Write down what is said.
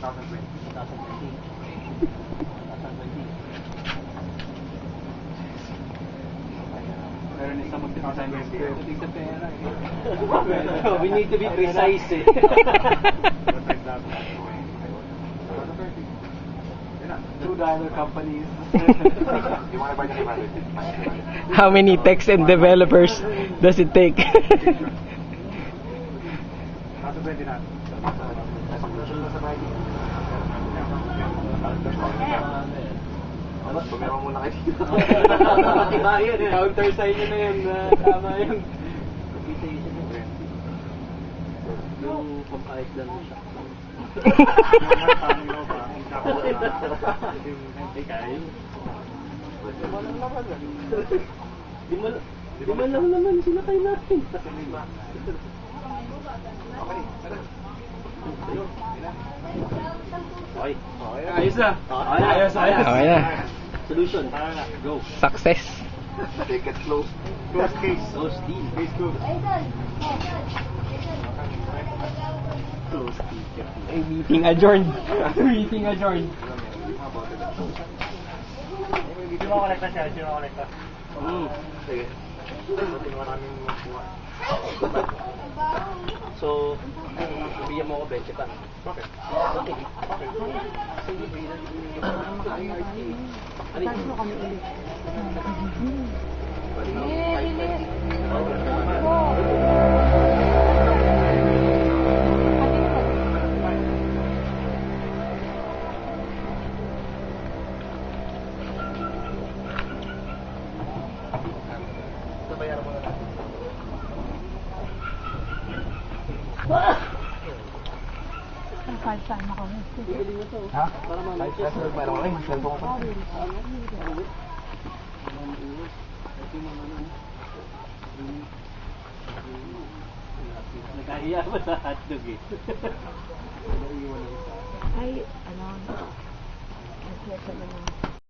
We need to be precise eh. $2 companies. How many techs and developers does it take? Tumira muna kayo dito. Counter sign nyo na yun. Tama yun. Yung pampahit lang mo siya. Di man lang naman sinakay natin. Okay. Ayos na. Ayos. Okay na. Solution. Go. Success. Take it close. Close case. Close deal. Case close. Close deal. Meeting adjourned. Meeting adjourned. Hindi mo kolekta siya. Hindi mo kolekta. Sige. Tingnan namin makuha. So, bigyan mo ako 20 pa. Bakit? Okay. Ano mo kami ulit? Nabayaran mo na natin. Saan na kami? Ha? Para mamaya. Meron ka rin. Cellphone ko. Nakahiya ba sa hotdog eh? Ay, ano? Nagkesa na lang.